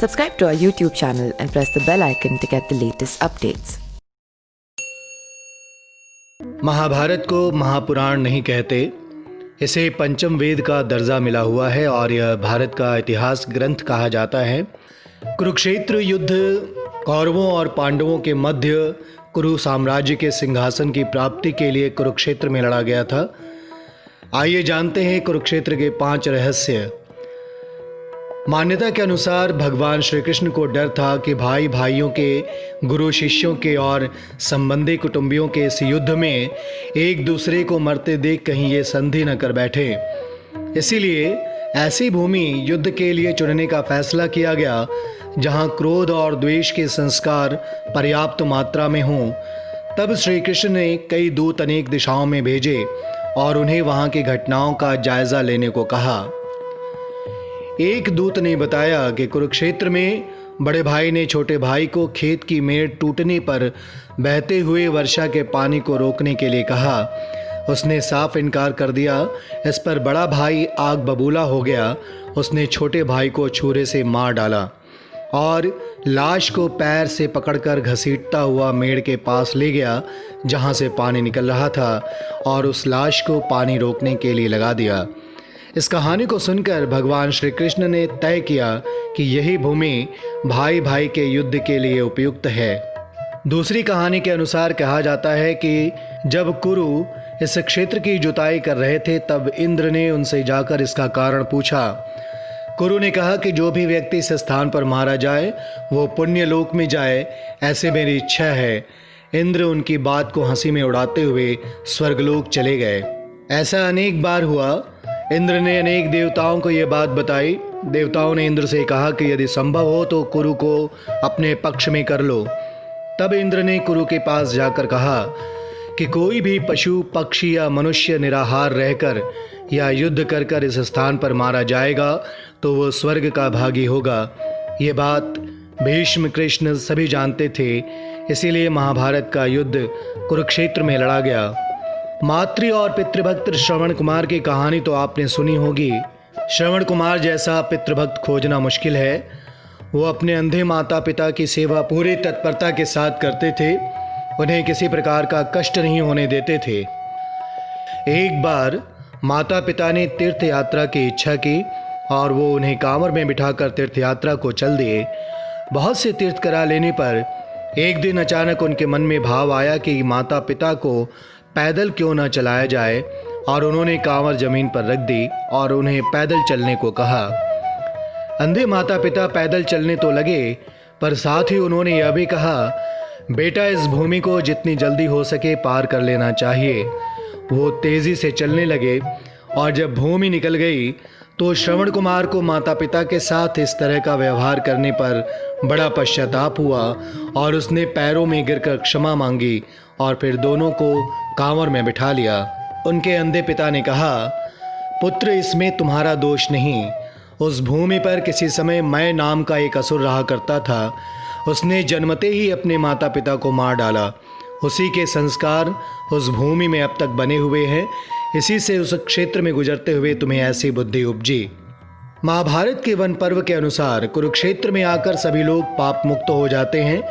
Subscribe to our YouTube channel and press the bell icon to get the latest updates. Mahabharat को महापुराण नहीं कहते, इसे पंचम वेद का दर्जा मिला हुआ है और यह भारत का इतिहास ग्रंथ कहा जाता है। कुरुक्षेत्र युद्ध कौरवों और पांडवों के मध्य कुरु साम्राज्य के सिंहासन की प्राप्ति के लिए कुरुक्षेत्र में लड़ा गया था। आइए जानते हैं कुरुक्षेत्र के 5 रहस्य। मान्यता के अनुसार भगवान श्री कृष्ण को डर था कि भाई भाइयों के, गुरु शिष्यों के और संबंधी कुटुंबियों के इस युद्ध में एक दूसरे को मरते देख कहीं ये संधि न कर बैठे। इसीलिए ऐसी भूमि युद्ध के लिए चुनने का फैसला किया गया जहां क्रोध और द्वेष के संस्कार पर्याप्त मात्रा में हों। तब श्री कृष्ण ने कई दूत अनेक दिशाओं में भेजे और उन्हें वहां की घटनाओं का जायजा लेने को कहा। एक दूत ने बताया कि कुरुक्षेत्र में बड़े भाई ने छोटे भाई को खेत की मेड़ टूटने पर बहते हुए वर्षा के पानी को रोकने के लिए कहा। उसने साफ इनकार कर दिया। इस पर बड़ा भाई आग बबूला हो गया। उसने छोटे भाई को छुरे से मार डाला और लाश को पैर से पकड़कर घसीटता हुआ मेड़ के पास ले गया जहां से पानी निकल रहा था और उस लाश को पानी रोकने के लिए लगा दिया। इस कहानी को सुनकर भगवान श्री कृष्ण ने तय किया कि यही भूमि भाई भाई के युद्ध के लिए उपयुक्त है। दूसरी कहानी के अनुसार कहा जाता है कि जब कुरु इस क्षेत्र की जुताई कर रहे थे तब इंद्र ने उनसे जाकर इसका कारण पूछा। कुरु ने कहा कि जो भी व्यक्ति इस स्थान पर मारा जाए वो पुण्य लोक में जाए, ऐसे मेरी इच्छा है। इंद्र उनकी बात को हंसी में उड़ाते हुए स्वर्गलोक चले गए। ऐसा अनेक बार हुआ। इंद्र ने अनेक देवताओं को यह बात बताई। देवताओं ने इंद्र से कहा कि यदि संभव हो तो कुरु को अपने पक्ष में कर लो। तब इंद्र ने कुरु के पास जाकर कहा कि कोई भी पशु, पक्षी या मनुष्य निराहार रहकर या युद्ध कर कर इस स्थान पर मारा जाएगा तो वो स्वर्ग का भागी होगा। ये बात भीष्म, कृष्ण सभी जानते थे। इसीलिए महाभारत का युद्ध कुरुक्षेत्र में लड़ा गया। मातृ और पितृभक्त श्रवण कुमार की कहानी तो आपने सुनी होगी। श्रवण कुमार जैसा पितृभक्त खोजना मुश्किल है। वो अपने अंधे माता पिता की सेवा पूरी तत्परता के साथ करते थे। उन्हें किसी प्रकार का कष्ट नहीं होने देते थे। एक बार माता पिता ने तीर्थ यात्रा की इच्छा की और वो उन्हें कांवर में बिठाकर तीर्थ यात्रा को चल दिए। बहुत से तीर्थ करा लेने पर एक दिन अचानक उनके मन में भाव आया कि माता पिता को पैदल क्यों न चलाया जाए और उन्होंने कांवर जमीन पर रख दी और उन्हें पैदल चलने को कहा। अंधे माता पिता पैदल चलने तो लगे पर साथ ही उन्होंने यह भी कहा, बेटा इस भूमि को जितनी जल्दी हो सके पार कर लेना चाहिए। वो तेजी से चलने लगे और जब भूमि निकल गई तो श्रवण कुमार को माता पिता के साथ इस तरह का व्यवहार करने पर बड़ा पश्चाताप हुआ और उसने पैरों में गिरकर क्षमा मांगी और फिर दोनों को कांवर में बिठा लिया। उनके अंधे पिता ने कहा, पुत्र इसमें तुम्हारा दोष नहीं। उस भूमि पर किसी समय मैं नाम का एक असुर रहा करता था। उसने जन्मते ही अपने माता पिता को मार डाला। उसी के संस्कार उस भूमि में अब तक बने हुए हैं। इसी से उस क्षेत्र में गुजरते हुए तुम्हें ऐसी बुद्धि उपजी। महाभारत के वन पर्व के अनुसार कुरुक्षेत्र में आकर सभी लोग पाप मुक्त हो जाते हैं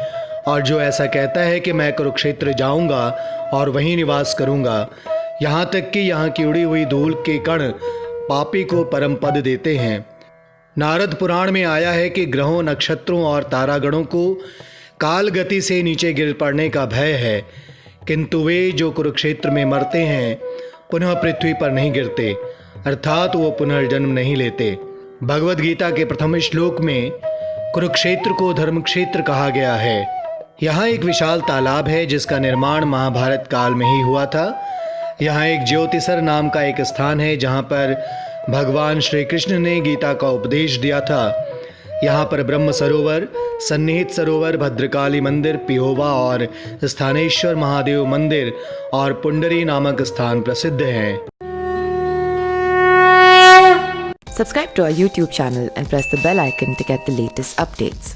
और जो ऐसा कहता है कि मैं कुरुक्षेत्र जाऊंगा और वहीं निवास करूंगा, यहाँ तक कि यहाँ की उड़ी हुई धूल के कण पापी को परम पद देते हैं। नारद पुराण में आया है कि ग्रहों, नक्षत्रों और तारागणों को काल गति से नीचे गिर पड़ने का भय है, किंतु वे जो कुरुक्षेत्र में मरते हैं पुनः पृथ्वी पर नहीं गिरते, अर्थात वो पुनर्जन्म नहीं लेते। भगवद गीता के प्रथम श्लोक में कुरुक्षेत्र को धर्म क्षेत्र कहा गया है। यहाँ एक विशाल तालाब है जिसका निर्माण महाभारत काल में ही हुआ था। यहाँ एक ज्योतिसर नाम का एक स्थान है जहाँ पर भगवान श्री कृष्ण ने गीता का उपदेश दिया था। यहाँ पर ब्रह्म सरोवर, सन्निहित सरोवर, भद्रकाली मंदिर, पिहोवा और स्थानेश्वर महादेव मंदिर और पुंडरी नामक स्थान प्रसिद्ध हैं। Subscribe to our YouTube channel and press the bell icon to get the latest updates.